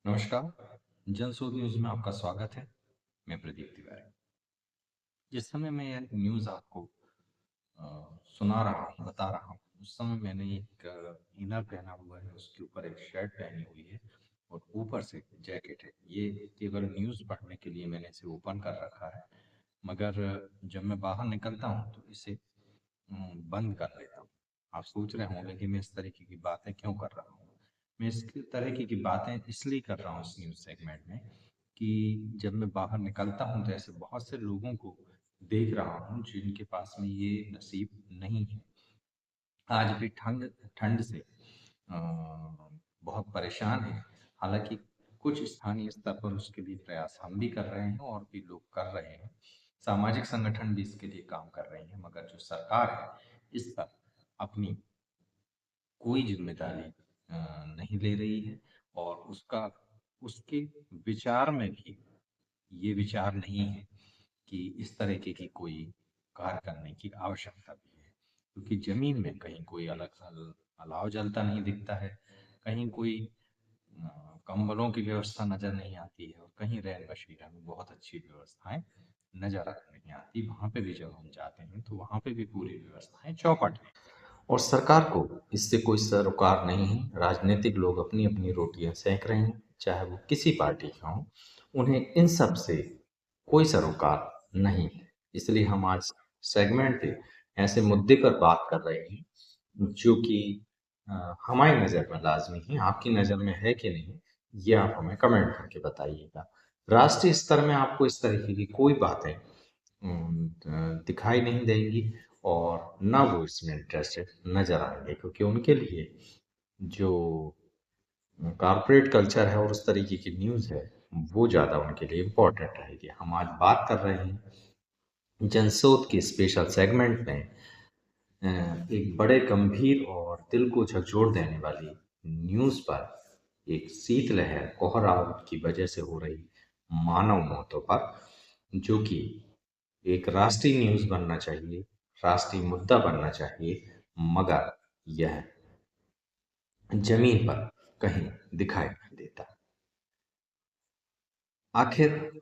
नमस्कार। जनशोध न्यूज़ में आपका स्वागत है। मैं प्रदीप तिवारी। जिस समय मैं यह न्यूज़ आपको सुना रहा हूँ, बता रहा हूँ, उस समय मैंने एक इनर पहना हुआ है, उसके ऊपर एक शर्ट पहनी हुई है और ऊपर से जैकेट है। ये केवल न्यूज़ पढ़ने के लिए मैंने इसे ओपन कर रखा है, मगर जब मैं बाहर निकलता हूँ तो इसे बंद कर लेता हूँ। आप सोच रहे होंगे कि मैं इस तरीके की बातें क्यों कर रहा हूँ। मैं इस तरह की बातें इसलिए कर रहा हूँ इस न्यूज़ सेगमेंट में कि जब मैं बाहर निकलता हूँ तो ऐसे बहुत से लोगों को देख रहा हूँ जिनके पास में ये नसीब नहीं है। आज भी ठंड ठंड से बहुत परेशान है। हालांकि कुछ स्थानीय स्तर पर उसके लिए प्रयास हम भी कर रहे हैं और भी लोग कर रहे हैं। सामाजिक संगठन भी इसके लिए काम कर रहे हैं, मगर जो सरकार है इस पर अपनी कोई जिम्मेदारी नहीं ले रही है और उसके विचार में भी ये विचार नहीं है कि इस तरीके की कोई कार्य करने की आवश्यकता भी है, क्योंकि जमीन में कहीं कोई अलाव जलता नहीं दिखता है, कहीं कोई कंबलों की व्यवस्था नजर नहीं आती है और कहीं रैन बसेरा में बहुत अच्छी व्यवस्थाएं नजर नहीं आती। वहां पे भी जब हम जाते हैं तो वहां पे भी पूरी व्यवस्थाएं चौपट हैं और सरकार को इससे कोई सरोकार नहीं है। राजनीतिक लोग अपनी अपनी रोटियां सेक रहे हैं, चाहे वो किसी पार्टी का हो। उन्हें इन सब से कोई सरोकार नहीं है। इसलिए हम आज सेगमेंट पे ऐसे मुद्दे पर बात कर रहे हैं जो कि हमारी नज़र में लाजमी है। आपकी नज़र में है कि नहीं, ये आप हमें कमेंट करके बताइएगा। राष्ट्रीय स्तर में आपको इस तरीके की कोई बातें दिखाई नहीं देंगी और ना वो इसमें इंटरेस्टेड नजर आएंगे, क्योंकि उनके लिए जो कॉर्पोरेट कल्चर है और उस तरीके की न्यूज़ है वो ज़्यादा उनके लिए इम्पोर्टेंट रहेगी। हम आज बात कर रहे हैं जनशोध के स्पेशल सेगमेंट में एक बड़े गंभीर और दिल को झकझोर देने वाली न्यूज़ पर, एक शीतलहर कोहरा की वजह से हो रही मानव मौतों पर, जो कि एक राष्ट्रीय न्यूज़ बनना चाहिए, राष्ट्रीय मुद्दा बनना चाहिए, मगर यह जमीन पर कहीं दिखाई नहीं देता। आखिर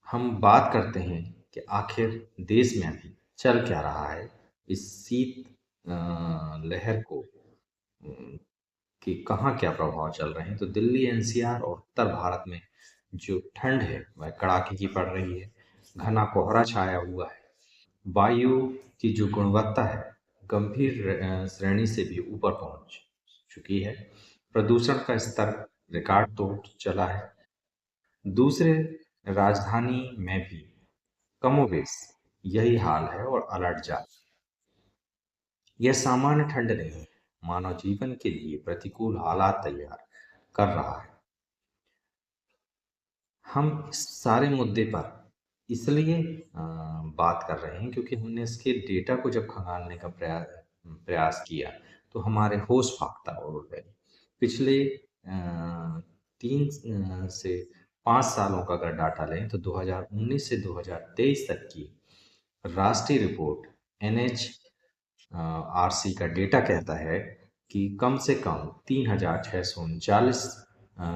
हम बात करते हैं कि आखिर देश में अभी चल क्या रहा है। इस शीत लहर को कि कहाँ क्या प्रभाव चल रहे हैं, तो दिल्ली एनसीआर और उत्तर भारत में जो ठंड है वह कड़ाके की पड़ रही है। घना कोहरा छाया हुआ है। वायु की जो गुणवत्ता है गंभीर श्रेणी से भी ऊपर पहुंच चुकी है। प्रदूषण का स्तर रिकॉर्ड तोड़ चला है। दूसरे राजधानी में भी कमोबेश यही हाल है और अलर्ट जारी। यह सामान्य ठंड नहीं है, मानव जीवन के लिए प्रतिकूल हालात तैयार कर रहा है। हम इस सारे मुद्दे पर इसलिए बात कर रहे हैं क्योंकि हमने इसके डेटा को जब खंगालने का प्रयास किया तो हमारे होश फाख्ता उड़ गए। पिछले 3 से 5 सालों का अगर डाटा लें तो 2019 से 2023 तक की राष्ट्रीय रिपोर्ट एनएच आरसी का डेटा कहता है कि कम से कम 3,639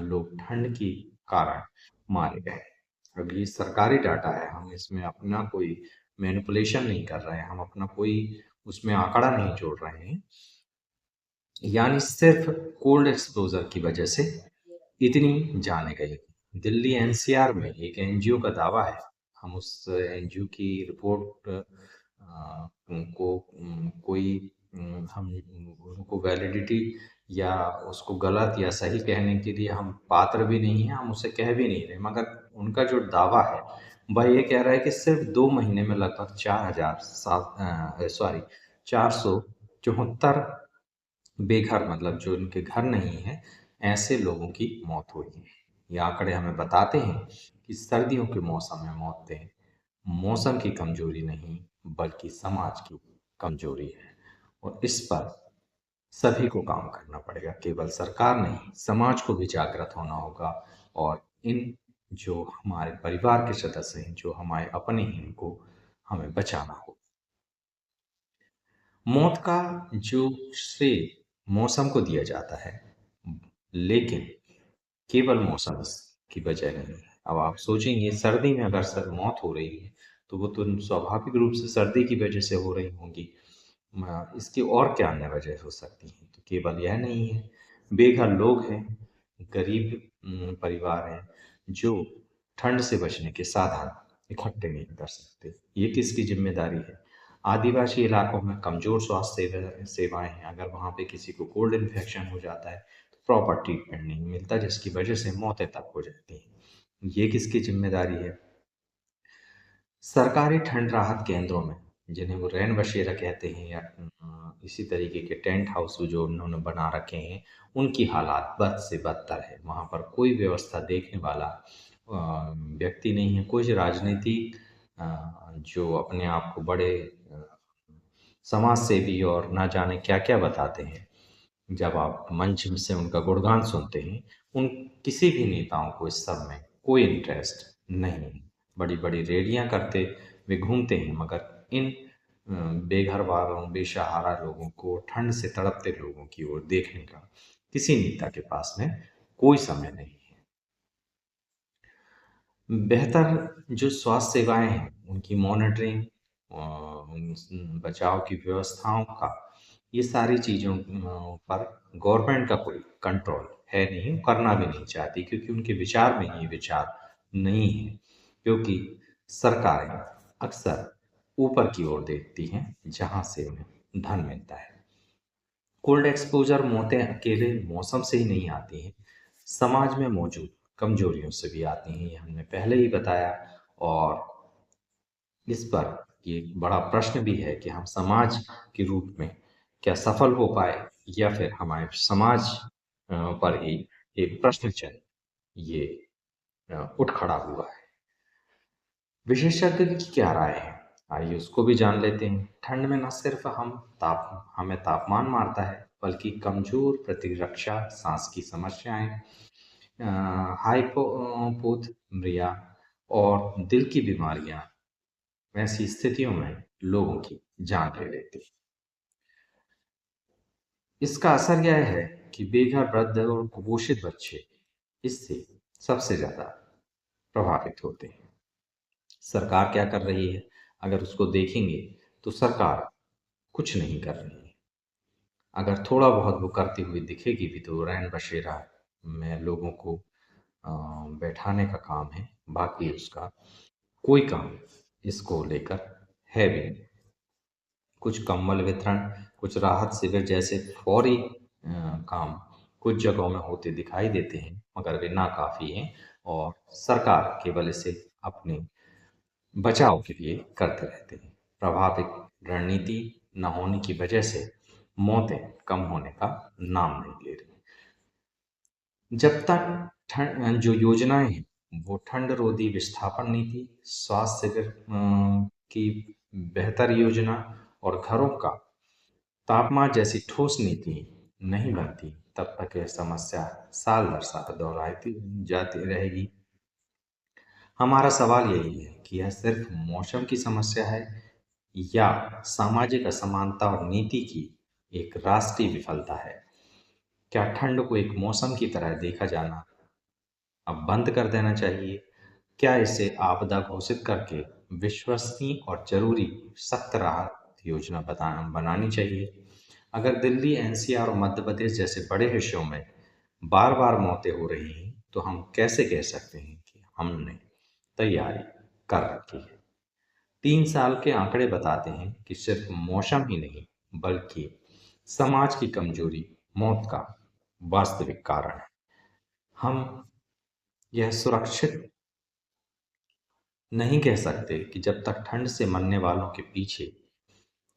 लोग ठंड के कारण मारे गए। अब ये सरकारी डाटा है, हम इसमें अपना कोई मैनिपुलेशन नहीं कर रहे हैं, हम अपना कोई उसमें आंकड़ा नहीं जोड़ रहे हैं। यानी सिर्फ कोल्ड एक्सपोजर की वजह से इतनी जाने गई। दिल्ली एनसीआर में एक एनजीओ का दावा है, हम उस एनजीओ की रिपोर्ट को कोई हम उनको वैलिडिटी या उसको गलत या सही कहने के लिए हम पात्र भी नहीं हैं, हम उसे कह भी नहीं रहे, मगर उनका जो दावा है वह ये कह रहा है कि सिर्फ 2 महीने में लगभग 4,74 बेघर, मतलब जो इनके घर नहीं है, ऐसे लोगों की मौत हुई है। ये आंकड़े हमें बताते हैं कि सर्दियों के मौसम में मौतें मौसम की कमजोरी नहीं बल्कि समाज की कमजोरी है और इस पर सभी को काम करना पड़ेगा। केवल सरकार नहीं, समाज को भी जागृत होना होगा और इन जो हमारे परिवार के सदस्य हैं, जो हमारे अपने हैं, इनको हमें बचाना होगा। मौत का जो श्रेय मौसम को दिया जाता है, लेकिन केवल मौसम की वजह नहीं है। अब आप सोचेंगे सर्दी में अगर मौत हो रही है तो वो तो स्वाभाविक रूप से सर्दी की वजह से हो रही होंगी। इसकी और क्या अन्य वजह हो सकती है? तो केवल यह नहीं है, बेघर लोग हैं, गरीब परिवार हैं जो ठंड से बचने के साधन इकट्ठे नहीं कर सकते। ये किसकी जिम्मेदारी है? आदिवासी इलाकों में कमजोर स्वास्थ्य सेवाएं हैं। अगर वहाँ पे किसी को कोल्ड इन्फेक्शन हो जाता है तो प्रॉपर ट्रीटमेंट नहीं मिलता, जिसकी वजह से मौतें तक हो जाती हैं। ये किसकी जिम्मेदारी है? सरकारी ठंड राहत केंद्रों में, जिन्हें वो रैन बसेरा कहते हैं, या इसी तरीके के टेंट हाउस जो उन्होंने बना रखे हैं, उनकी हालात बद से बदतर है। वहाँ पर कोई व्यवस्था देखने वाला व्यक्ति नहीं है। कुछ राजनीतिक जो अपने आप को बड़े समाज सेवी और ना जाने क्या-क्या बताते हैं, जब आप मंच से उनका गुणगान सुनते हैं, उन किसी भी नेताओं को इस सब में कोई इंटरेस्ट नहीं है। बड़ी-बड़ी रैलियाँ करते वे घूमते हैं, मगर इन बेघर वालों, बेसहारा लोगों को, ठंड से तड़पते लोगों की ओर देखने का किसी नेता के पास में कोई समय नहीं है। बेहतर जो स्वास्थ्य सेवाएँ हैं, उनकी मॉनिटरिंग, बचाव की व्यवस्थाओं का, ये सारी चीज़ों पर गवर्नमेंट का कोई कंट्रोल है नहीं, करना भी नहीं चाहती, क्योंकि उनके विचार में ये विचार नहीं है। क्योंकि सरकारें अक्सर ऊपर की ओर देखती हैं, जहाँ से उन्हें धन मिलता है। कोल्ड एक्सपोज़र मौतें अकेले मौसम से ही नहीं आती हैं, समाज में मौजूद कमजोरियों से भी आती हैं, ये हमने पहले ही बताया। और इस पर ये बड़ा प्रश्न भी है कि हम समाज के रूप में क्या सफल हो पाए, या फिर हमारे समाज पर ही एक प्रश्न चिन्ह ये उठ खड़ा हुआ है। विशेषज्ञ की क्या राय है? आइए उसको भी जान लेते हैं। ठंड में न सिर्फ हमें तापमान मारता है, बल्कि कमजोर प्रतिरक्षा, सांस की समस्याएं, हाइपोथर्मिया और दिल की बीमारियां ऐसी स्थितियों में लोगों की जान ले लेती है। इसका असर यह है कि बेघर वृद्ध और कुपोषित बच्चे इससे सबसे ज्यादा प्रभावित होते हैं। सरकार क्या कर रही है? अगर उसको देखेंगे तो सरकार कुछ नहीं कर रही है। अगर थोड़ा बहुत वो करती हुई दिखेगी भी तो रैन बसेरा में लोगों को बैठाने का काम है। बाकी उसका कोई काम इसको लेकर है भी नहीं। कुछ कंबल वितरण, कुछ राहत शिविर जैसे फौरी काम कुछ जगहों में होते दिखाई देते हैं, मगर वे नाकाफी हैं और सरकार केवल इसे अपने बचाव के लिए करते रहते हैं। प्रभावित रणनीति न होने की वजह से मौतें कम होने का नाम नहीं ले रही। जब तक ठंड जो योजनाएं हैं वो ठंड रोधी विस्थापन नीति, स्वास्थ्य शिविर की बेहतर योजना और घरों का तापमान जैसी ठोस नीति नहीं बनती, तब तक यह समस्या साल दर साल दोहराती जाती रहेगी। हमारा सवाल यही है कि यह सिर्फ मौसम की समस्या है, या सामाजिक असमानता और नीति की एक राष्ट्रीय विफलता है? क्या ठंड को एक मौसम की तरह देखा जाना अब बंद कर देना चाहिए? क्या इसे आपदा घोषित करके विश्वसनीय और जरूरी सख्त राहत योजना बनानी चाहिए? अगर दिल्ली, एनसीआर और मध्य प्रदेश जैसे बड़े हिस्सों में बार बार मौतें हो रही हैं, तो हम कैसे कह सकते हैं कि हमने तैयारी कर रखी है? 3 साल के आंकड़े बताते हैं कि सिर्फ मौसम ही नहीं, बल्कि समाज की कमजोरी मौत का वास्तविक कारण है। हम यह सुरक्षित नहीं कह सकते कि जब तक ठंड से मरने वालों के पीछे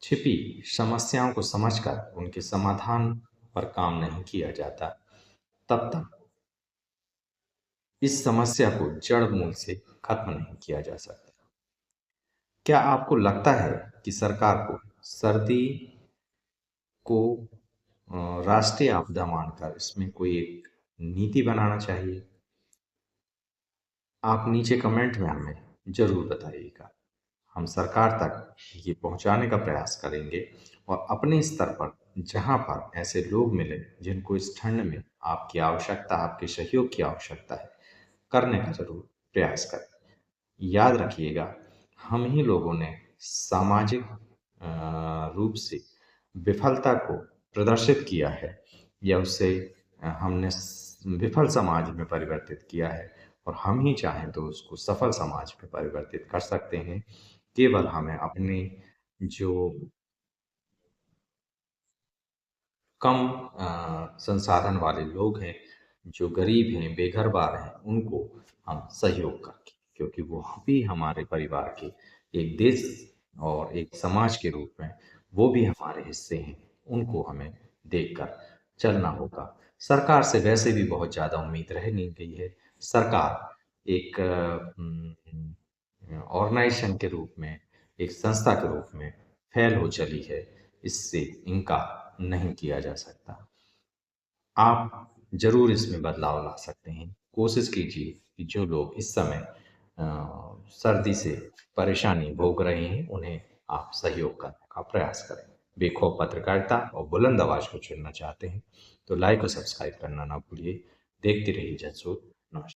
छिपी समस्याओं को समझकर उनके समाधान पर काम नहीं किया जाता, तब तक इस समस्या को जड़ मूल से खत्म नहीं किया जा सकता। क्या आपको लगता है कि सरकार को सर्दी को राष्ट्रीय आपदा मानकर इसमें कोई एक नीति बनाना चाहिए? आप नीचे कमेंट में हमें ज़रूर बताइएगा। हम सरकार तक ये पहुंचाने का प्रयास करेंगे, और अपने स्तर पर जहां पर ऐसे लोग मिले जिनको इस ठंड में आपकी आवश्यकता, आपके सहयोग की आवश्यकता है, करने का ज़रूर प्रयास करें। याद रखिएगा, हम ही लोगों ने सामाजिक रूप से विफलता को प्रदर्शित किया है या उसे हमने विफल समाज में परिवर्तित किया है और हम ही चाहें तो उसको सफल समाज में परिवर्तित कर सकते हैं। केवल हमें अपने जो कम संसाधन वाले लोग हैं, जो गरीब हैं, बेघर-बार हैं, उनको हम सहयोग करके, क्योंकि वो भी हमारे परिवार के एक देश और एक समाज के रूप में वो भी हमारे हिस्से हैं, उनको हमें देखकर चलना होगा। सरकार से वैसे भी बहुत ज़्यादा उम्मीद रह नहीं गई है। सरकार एक ऑर्गेनाइज़ेशन के रूप में, एक संस्था के रूप में फ़ेल हो चली है, इससे इनकार नहीं किया जा सकता। आप ज़रूर इसमें बदलाव ला सकते हैं। कोशिश कीजिए कि जो लोग इस समय सर्दी से परेशानी भोग रहे हैं, उन्हें आप सहयोग करने का प्रयास करें। बेखौफ पत्रकारिता और बुलंद आवाज़ को चुनना चाहते हैं, तो लाइक और सब्सक्राइब करना ना भूलिए। देखते रहिए जनसुर।